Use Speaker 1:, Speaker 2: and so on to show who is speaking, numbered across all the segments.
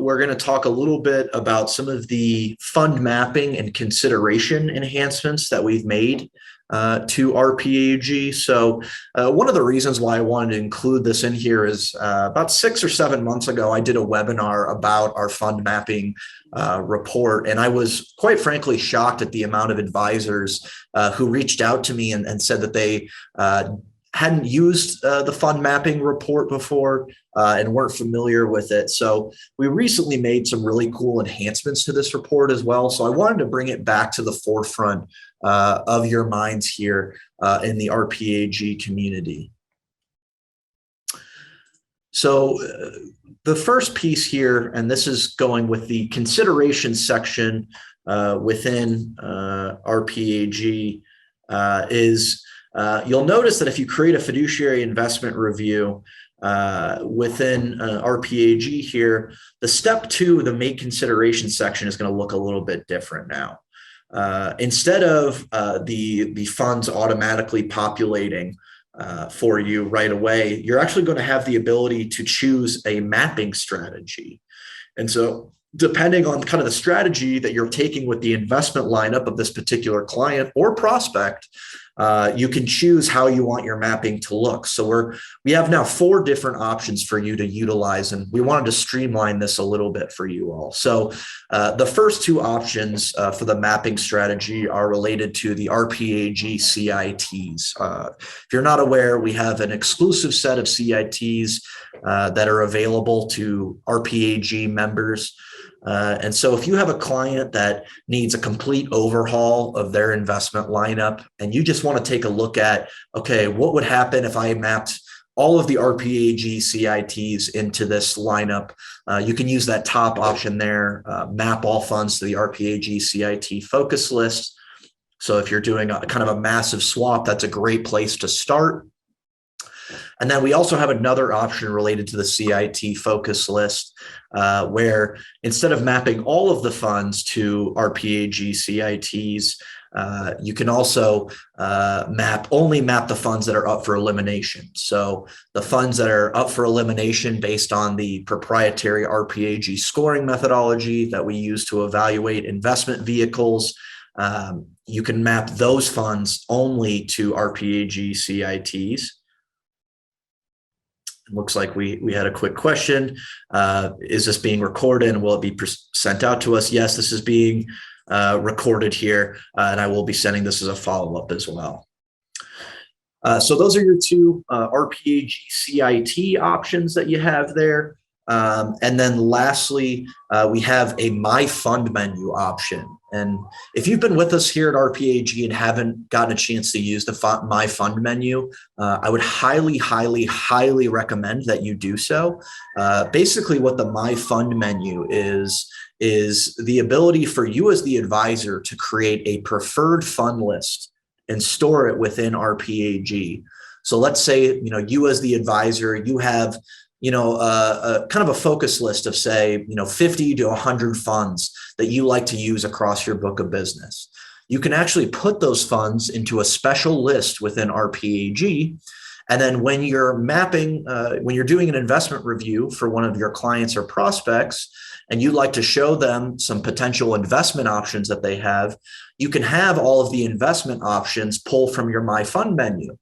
Speaker 1: we're going to talk a little bit about some of the fund mapping and consideration enhancements that we've made to RPAG. So one of the reasons why I wanted to include this in here is about 6 or 7 months ago, I did a webinar about our fund mapping report. And I was quite frankly shocked at the amount of advisors who reached out to me and said that they hadn't used the fund mapping report before and weren't familiar with it. So we recently made some really cool enhancements to this report as well. So I wanted to bring it back to the forefront of your minds here in the RPAG community. So the first piece here, and this is going with the consideration section within RPAG, is you'll notice that if you create a fiduciary investment review within RPAG here, the step 2, the make consideration section, is going to look a little bit different now. Instead of the funds automatically populating for you right away, you're actually going to have the ability to choose a mapping strategy. And so depending on kind of the strategy that you're taking with the investment lineup of this particular client or prospect, you can choose how you want your mapping to look. So we have now 4 different options for you to utilize, and we wanted to streamline this a little bit for you all. So the first 2 options for the mapping strategy are related to the RPAG CITs. If you're not aware, we have an exclusive set of CITs that are available to RPAG members. And so if you have a client that needs a complete overhaul of their investment lineup and you just want to take a look at, okay, what would happen if I mapped all of the RPAG CITs into this lineup, you can use that top option there, map all funds to the RPAG CIT focus list. So if you're doing a kind of a massive swap, that's a great place to start. And then we also have another option related to the CIT focus list, where instead of mapping all of the funds to RPAG CITs, you can also only map the funds that are up for elimination. So the funds that are up for elimination based on the proprietary RPAG scoring methodology that we use to evaluate investment vehicles, you can map those funds only to RPAG CITs. It looks like we had a quick question. Is this being recorded and will it be sent out to us? Yes, this is being recorded here, and I will be sending this as a follow-up as well. So those are your 2 RPAG CIT options that you have there. And then lastly, we have a My Fund menu option. And if you've been with us here at RPAG and haven't gotten a chance to use the My Fund menu, I would highly, highly, highly recommend that you do so. Basically, what the My Fund menu is the ability for you as the advisor to create a preferred fund list and store it within RPAG. So let's say, you as the advisor, you have a kind of a focus list of, say, 50 to 100 funds that you like to use across your book of business. You can actually put those funds into a special list within RPAG. And then when you're mapping, when you're doing an investment review for one of your clients or prospects, and you'd like to show them some potential investment options that they have, you can have all of the investment options pull from your My Fund menu.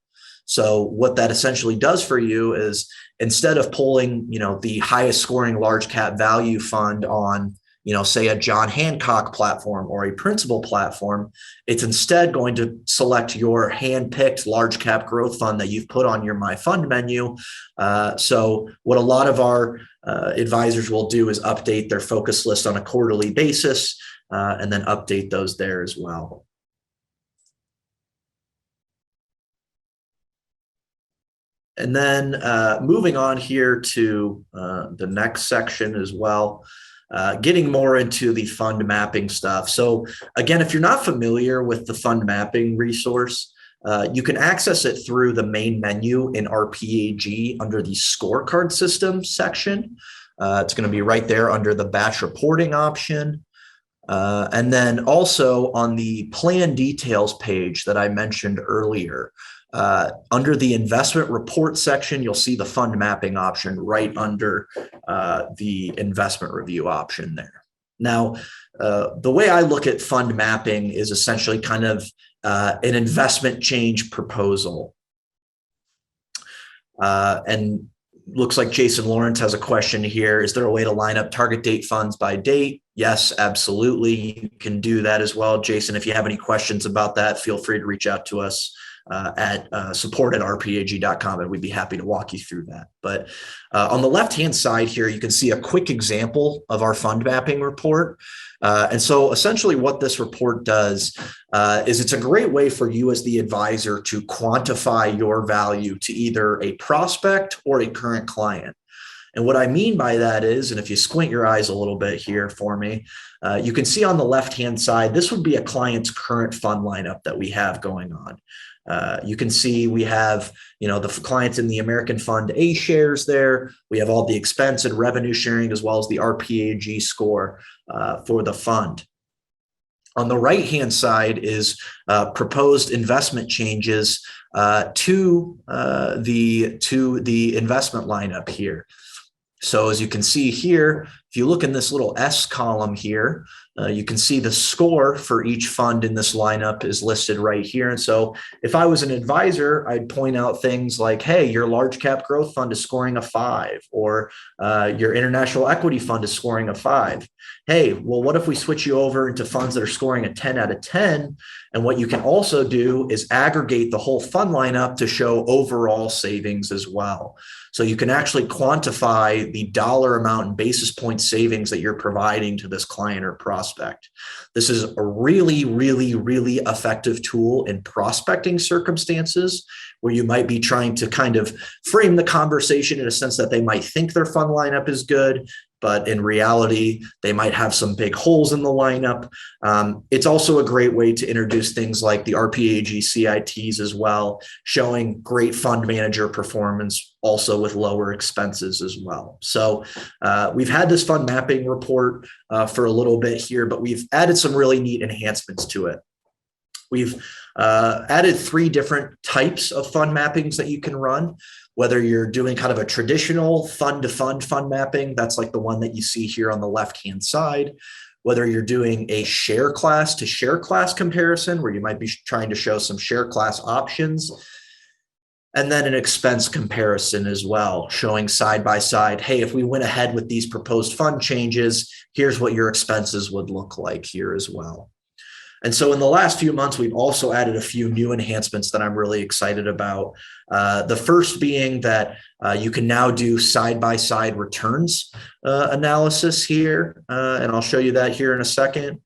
Speaker 1: So what that essentially does for you is, instead of pulling, the highest scoring large cap value fund on, say a John Hancock platform or a Principal platform, it's instead going to select your hand-picked large cap growth fund that you've put on your My Fund menu. So what a lot of our advisors will do is update their focus list on a quarterly basis and then update those there as well. And then moving on here to the next section as well, getting more into the fund mapping stuff. So again, if you're not familiar with the fund mapping resource, you can access it through the main menu in RPAG under the scorecard system section. It's going to be right there under the batch reporting option. And then also on the plan details page that I mentioned earlier, under the investment report section, you'll see the fund mapping option right under the investment review option there. Now, the way I look at fund mapping is essentially kind of an investment change proposal. And looks like Jason Lawrence has a question here. Is there a way to line up target date funds by date? Yes, absolutely. You can do that as well. Jason, if you have any questions about that, feel free to reach out to us at support@rpag.com, and we'd be happy to walk you through that. But on the left-hand side here, you can see a quick example of our fund mapping report. And so essentially what this report does is it's a great way for you as the advisor to quantify your value to either a prospect or a current client. And what I mean by that is, and if you squint your eyes a little bit here for me, you can see on the left-hand side, this would be a client's current fund lineup that we have going on. You can see we have, the clients in the American Fund A shares there. We have all the expense and revenue sharing as well as the RPAG score for the fund. On the right-hand side is proposed investment changes to the investment lineup here. So as you can see here, if you look in this little S column here, you can see the score for each fund in this lineup is listed right here. And so if I was an advisor, I'd point out things like, hey, your large cap growth fund is scoring a 5, or your international equity fund is scoring a 5. Hey, well, what if we switch you over into funds that are scoring a 10 out of 10? And what you can also do is aggregate the whole fund lineup to show overall savings as well. So you can actually quantify the dollar amount and basis point savings that you're providing to this client or prospect. This is a really, really, really effective tool in prospecting circumstances where you might be trying to kind of frame the conversation in a sense that they might think their fund lineup is good, but in reality, they might have some big holes in the lineup. It's also a great way to introduce things like the RPAG CITs as well, showing great fund manager performance also with lower expenses as well. So we've had this fund mapping report for a little bit here, but we've added some really neat enhancements to it. We've added 3 different types of fund mappings that you can run. Whether you're doing kind of a traditional fund-to-fund fund mapping, that's like the one that you see here on the left-hand side. Whether you're doing a share class to share class comparison, where you might be trying to show some share class options. And then an expense comparison as well, showing side by side, hey, if we went ahead with these proposed fund changes, here's what your expenses would look like here as well. And so in the last few months, we've also added a few new enhancements that I'm really excited about. The first being that you can now do side-by-side returns analysis here, and I'll show you that here in a second.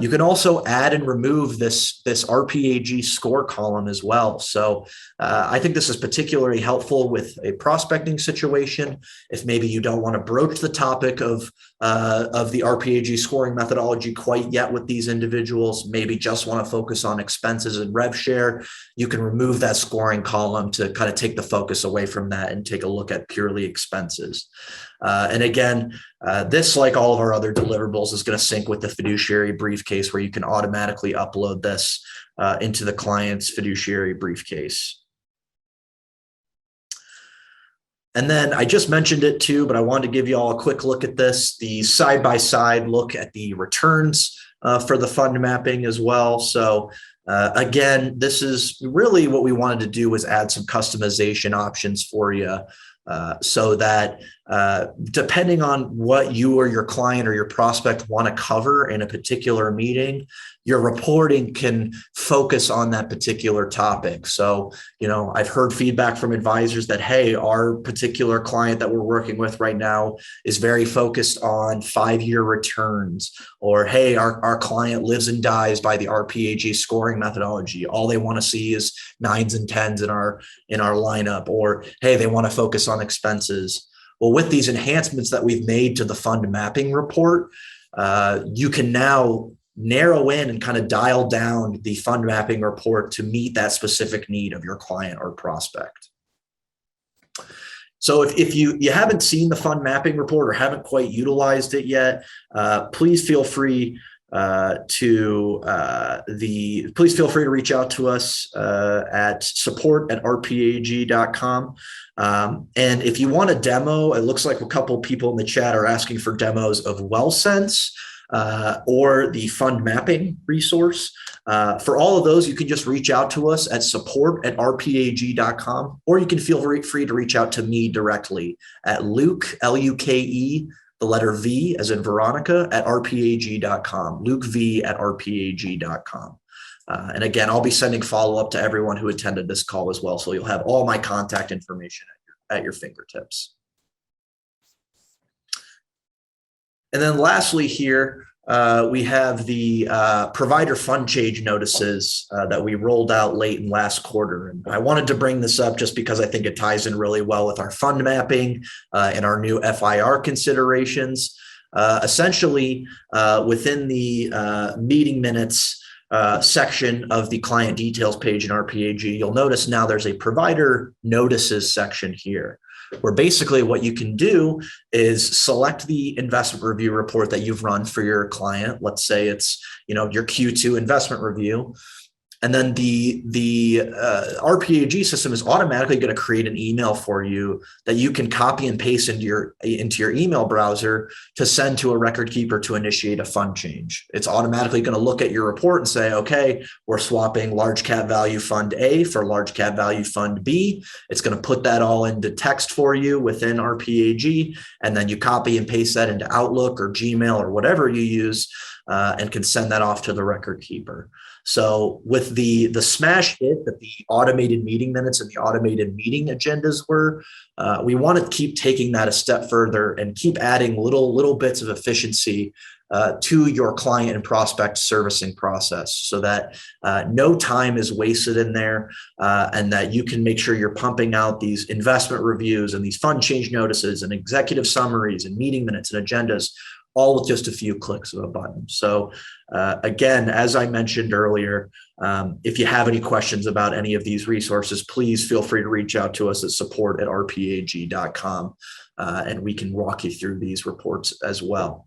Speaker 1: You can also add and remove this RPAG score column as well. So I think this is particularly helpful with a prospecting situation. If maybe you don't want to broach the topic of the RPAG scoring methodology quite yet with these individuals, maybe just want to focus on expenses and rev share, you can remove that scoring column to kind of take the focus away from that and take a look at purely expenses. And again, this, like all of our other deliverables, is going to sync with the fiduciary briefcase where you can automatically upload this into the client's fiduciary briefcase. And then I just mentioned it too, but I wanted to give you all a quick look at this, the side-by-side look at the returns for the fund mapping as well. So again, this is really what we wanted to do, was add some customization options for you. So that depending on what you or your client or your prospect want to cover in a particular meeting, your reporting can focus on that particular topic. So, I've heard feedback from advisors that, hey, our particular client that we're working with right now is very focused on 5-year returns, or, hey, our client lives and dies by the RPAG scoring methodology. All they want to see is 9s and 10s in our lineup, or, hey, they want to focus on expenses. Well, with these enhancements that we've made to the fund mapping report, you can now narrow in and kind of dial down the fund mapping report to meet that specific need of your client or prospect. So if you haven't seen the fund mapping report or haven't quite utilized it yet, please feel free please feel free to reach out to us at support@rpag.com. And if you want a demo, it looks like a couple people in the chat are asking for demos of WellSense or the fund mapping resource. For all of those, you can just reach out to us at support@rpag.com, or you can feel free to reach out to me directly at Luke, Luke, the letter V as in Veronica, at rpag.com, lukev@rpag.com. And again, I'll be sending follow-up to everyone who attended this call as well. So you'll have all my contact information at your fingertips. And then lastly here, we have the provider fund change notices that we rolled out late in last quarter. And I wanted to bring this up just because I think it ties in really well with our fund mapping and our new FIR considerations. Essentially, within the meeting minutes section of the client details page in RPAG, you'll notice now there's a provider notices section here, where basically what you can do is select the investment review report that you've run for your client. Let's say it's, your Q2 investment review. And then the RPAG system is automatically going to create an email for you that you can copy and paste into your email browser to send to a record keeper to initiate a fund change. It's automatically going to look at your report and say, okay, we're swapping large cap value fund A for large cap value fund B. It's going to put that all into text for you within RPAG, and then you copy and paste that into Outlook or Gmail or whatever you use, and can send that off to the record keeper. So with the smash hit that the automated meeting minutes and the automated meeting agendas were, we want to keep taking that a step further and keep adding little bits of efficiency to your client and prospect servicing process, so that no time is wasted in there, and that you can make sure you're pumping out these investment reviews and these fund change notices and executive summaries and meeting minutes and agendas, all with just a few clicks of a button. So again, as I mentioned earlier, if you have any questions about any of these resources, please feel free to reach out to us at support@rpag.com, and we can walk you through these reports as well.